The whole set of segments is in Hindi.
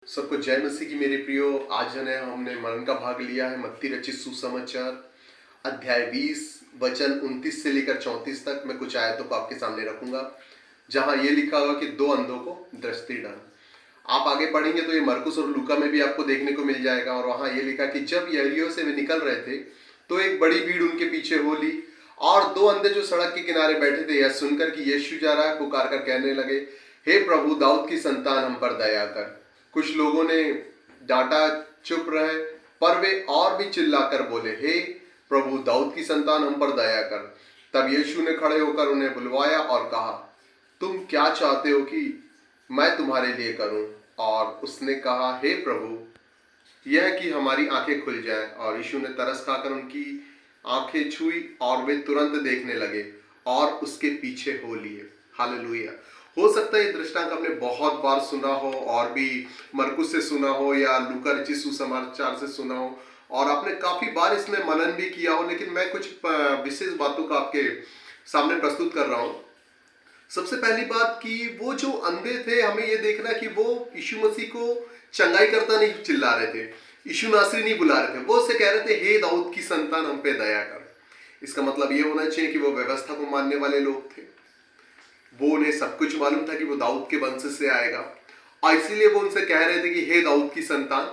सबको जय मसीह की मेरे प्रियो। आज हमने मनन का भाग लिया है मत्ती रचित सुसमाचार अध्याय 20 वचन 29 से लेकर 34 तक। मैं कुछ आयतों को आपके सामने रखूंगा जहां ये लिखा हुआ कि दो अंधों को दृष्टिदान। आप आगे पढ़ेंगे तो ये मरकुस और लूका में भी आपको देखने को मिल जाएगा। और वहां ये लिखा कि जब यरीहो से वे निकल रहे थे तो एक बड़ी भीड़ उनके पीछे हो ली और दो अंधे जो सड़क के किनारे बैठे थे यह सुनकर कि यीशु जा रहा है पुकार कर कहने लगे, हे प्रभु, दाऊद की संतान हम पर दया कर। कुछ लोगों ने डांटा, चुप रहे, पर वे और भी चिल्लाकर बोले, हे प्रभु, दाऊद की संतान हम पर दया कर। तब यीशु ने खड़े होकर उन्हें बुलवाया और कहा, तुम क्या चाहते हो कि मैं तुम्हारे लिए करूं? और उसने कहा, हे प्रभु, यह कि हमारी आंखें खुल जाएं। और यीशु ने तरस खाकर उनकी आंखें छुई और वे तुरंत देखने लगे और उसके पीछे हो लिए। हालेलुया। हो सकता है ये दृष्टांत आपने बहुत बार सुना हो और भी मरकुस से सुना हो या लूका रचित सुसमाचार से सुना हो और आपने काफी बार इसमें मनन भी किया हो, लेकिन मैं कुछ विशेष बातों का आपके सामने प्रस्तुत कर रहा हूं। सबसे पहली बात कि वो जो अंधे थे, हमें ये देखना कि वो यीशु मसीह को चंगाई करता नहीं चिल्ला रहे थे, यीशु नासरी नहीं बुला रहे थे, वो उससे कह रहे थे, हे दाऊद की संतान हम पे दया कर। इसका मतलब ये होना चाहिए कि वो व्यवस्था को मानने वाले लोग थे। वो उन्हें सब कुछ मालूम था कि वो दाऊद के वंश से आएगा और इसीलिए वो उनसे कह रहे थे कि हे दाऊद की संतान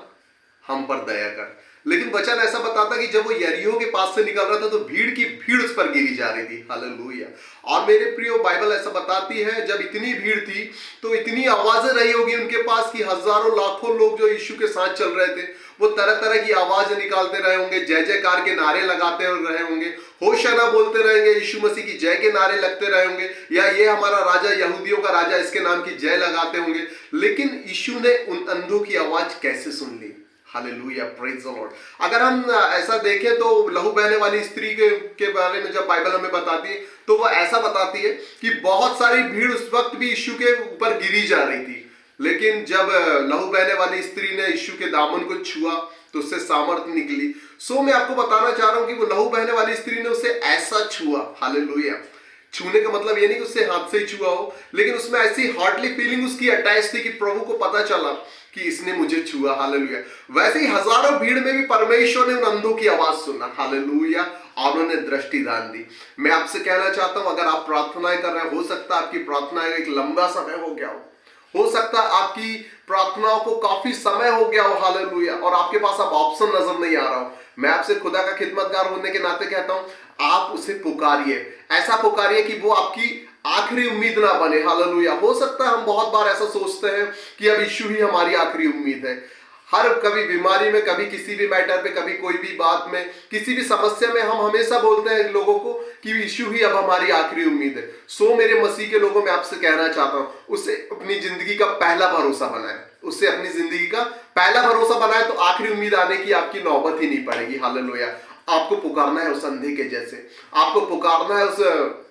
हम पर दया कर। लेकिन वचन ऐसा बताता कि जब वो यरीहो के पास से निकल रहा था तो भीड़ की भीड़ उस पर गिरी जा रही थी। हालेलुया। और मेरे प्रियो, बाइबल ऐसा बताती है जब इतनी भीड़ थी तो इतनी आवाजें रही होगी उनके पास कि हजारों लाखों लोग जो यीशु के साथ चल रहे थे वो तरह तरह की आवाजें निकालते रहे होंगे, जय जयकार के नारे लगाते रहे होंगे, होशाना बोलते रहेंगे, यीशु मसीह की जय के नारे लगते रहे होंगे, या ये हमारा राजा, यहूदियों का राजा, इसके नाम की जय लगाते होंगे। लेकिन यीशु ने उन अंधों की आवाज कैसे सुन ली? Hallelujah, praise the Lord. अगर हम ऐसा देखें तो लहू बहने वाली स्त्री के बारे में जब बाइबल हमें बताती है तो वो ऐसा बताती है कि बहुत सारी भीड़ उस वक्त भी यीशु के ऊपर गिरी जा रही थी, लेकिन जब लहू बहने वाली स्त्री ने यीशु के दामन को छुआ तो उससे सामर्थ्य निकली। सो मैं आपको बताना चाह रहा हूं कि वो लहू बहने वाली स्त्री ने उसे ऐसा छुआ। हालेलुया। छूने का मतलब ये नहीं कि उससे हाथ से ही छुआ हो, लेकिन उसमें ऐसी हार्टली फीलिंग उसकी अटैच थी कि प्रभु को पता चला कि इसने मुझे छुआ। हालेलुया। वैसे ही हजारों भीड़ में भी परमेश्वर ने उन अंधों की आवाज सुना। हालेलुया। और उन्होंने दृष्टि दान दी। मैं आपसे कहना चाहता हूं, अगर आप प्रार्थनाएं कर रहे हो सकता है आपकी प्रार्थनाएं एक लंबा समय हो गया हो सकता है आपकी प्रार्थनाओं को काफी समय हो गया हो। हालेलुया। और आपके पास अब ऑप्शन नजर नहीं आ रहा हो। मैं आपसे खुदा का खिदमतगार होने के नाते कहता हूं, आप उसे पुकारिए, ऐसा पुकारिए कि वो आपकी आखिरी उम्मीद ना बने। हालेलुया। हो सकता है हम बहुत बार ऐसा सोचते हैं कि अब यीशु ही हमारी आखिरी उम्मीद है। हर कभी बीमारी में, कभी किसी भी मैटर पे, कभी कोई भी बात में, किसी भी समस्या में हम हमेशा बोलते हैं लोगों को कि यीशु ही अब हमारी आखिरी उम्मीद है। सो मेरे मसीह के लोगों में आपसे कहना चाहता हूं, उससे अपनी जिंदगी का पहला भरोसा बनाए, उससे अपनी जिंदगी का पहला भरोसा बनाए तो आखिरी उम्मीद आने की आपकी नौबत ही नहीं पड़ेगी। हालेलुया। आपको पुकारना है उस अंधे के जैसे, आपको पुकारना है उस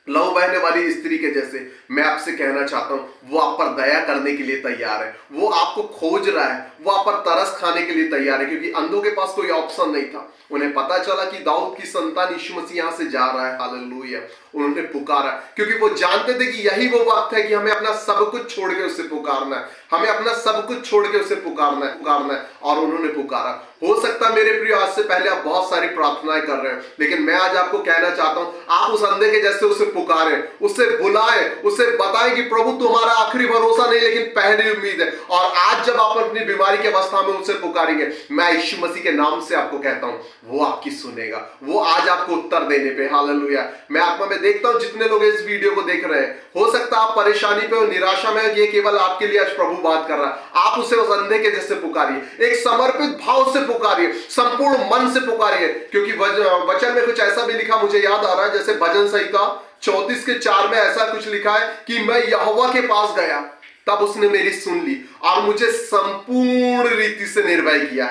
लहू बहने वाली स्त्री के जैसे। मैं आपसे कहना चाहता हूं, वो आप पर दया करने के लिए तैयार है, वो आपको खोज रहा है, वो आप पर तरस खाने के लिए तैयार है, क्योंकि अंधों के पास कोई ऑप्शन नहीं था। उन्हें पता चला कि दाऊद की संतान यीशु मसीह यहां से जा रहा है। हालेलुया। उन्होंने पुकारा क्योंकि वो जानते थे कि यही वो वक्त है कि हमें अपना सब कुछ छोड़ के उससे पुकारना है, हमें अपना सब कुछ छोड़ के उसे पुकारना है। और उन्होंने पुकारा। हो सकता है मेरे प्रिय, आज से पहले आप बहुत सारी प्रार्थनाएं कर रहे हैं, लेकिन मैं आज आपको कहना चाहता हूं, आप उस अंधे के जैसे उसे पुकारें, उससे बुलाएं, उससे बताएं कि प्रभु तुम्हारा आखिरी भरोसा नहीं लेकिन पहली उम्मीद है। और आज जब आप अपनी बीमारी की अवस्था में उनसे पुकारेंगे, मैं यीशु मसीह के नाम से आपको कहता हूं, वो आपकी सुनेगा, वो आज आपको उत्तर देने पे। हालेलुया। मैं आत्मा में देखता हूं जितने लोग इस वीडियो को देख रहे हैं, हो सकता है आप परेशानी पे हो, निराशा में, ये केवल आपके लिए आज प्रभु बात कर रहा है। आप उसे उस अंधे के जैसे पुकारिए, एक समर्पित भाव से पुकारिए, संपूर्ण मन से पुकारिए, क्योंकि वचन में कुछ ऐसा भी लिखा, मुझे याद आ रहा है, जैसे भजन संहिता 34 के 4 में ऐसा कुछ लिखा है कि मैं यहोवा के पास गया तब उसने मेरी सुन ली और मुझे संपूर्ण रीति से निर्भय किया।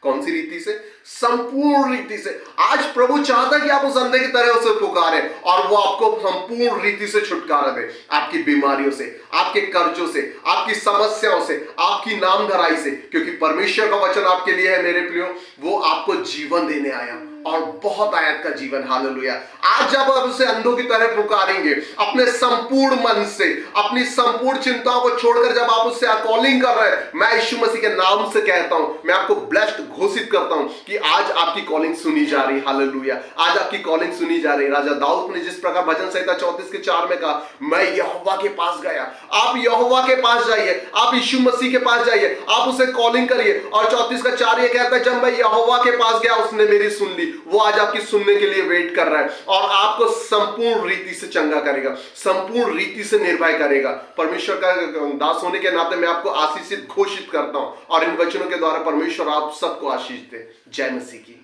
कौन सी रीति से? संपूर्ण रीति से। आज प्रभु चाहता है कि आप उस अंधे की तरह उसे पुकारें और वो आपको संपूर्ण रीति से छुटकारा दे, आपकी बीमारियों से, आपके कर्जों से, आपकी समस्याओं से, आपकी नामधराई से, क्योंकि परमेश्वर का वचन आपके लिए है मेरे प्रियो, वो आपको जीवन देने आया, और बहुत आयत का जीवन। हालेलुया। आज जब आप उसे अंधों की तरह पुकारेंगे, अपने संपूर्ण मन से, अपनी संपूर्ण चिंताओं को छोड़कर जब आप उससे कॉलिंग कर रहे हैं, मैं यीशु मसीह के नाम से कहता हूं, मैं आपको ब्लेस्ड घोषित करता हूं कि आज आपकी कॉलिंग सुनी जा रही। हालेलुया। आज आपकी कॉलिंग सुनी जा रही। राजा दाऊद ने जिस प्रकार भजन संहिता 34:4 में कहा, मैं यहोवा के पास गया। आप यहोवा के पास जाइए, आप यीशु मसीह के पास जाइए, आप उसे कॉलिंग करिए। और 34:4 ये कहता है, जब मैं यहोवा के पास गया उसने मेरी सुन ली। वो आज आपकी सुनने के लिए वेट कर रहा है और आपको संपूर्ण रीति से चंगा करेगा, संपूर्ण रीति से निर्भय करेगा। परमेश्वर का दास होने के नाते मैं आपको आशीषित घोषित करता हूं और इन वचनों के द्वारा परमेश्वर आप सबको आशीष दे। जय मसीह की।